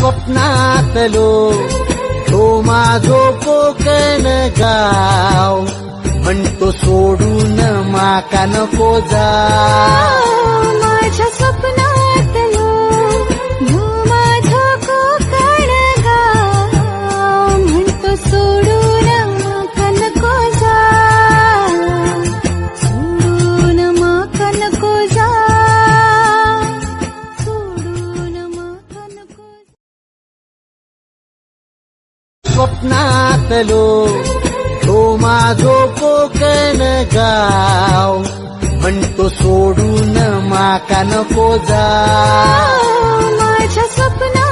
स्वप्नातलो तो माझो कोकण गाव म्हणतो सोडून माका नको जाव. माझ्या स्वप्नातलो ह्यो माझो कोकण गाव म्हणतो सोडून माका नको जाव. सोडून माका नको जाव. सोडून माका नको. स्वप्नातलो तो माझो कोकण गाव म्हणतो सोडून माका नको जाव. माझ्या स्वप्नातलो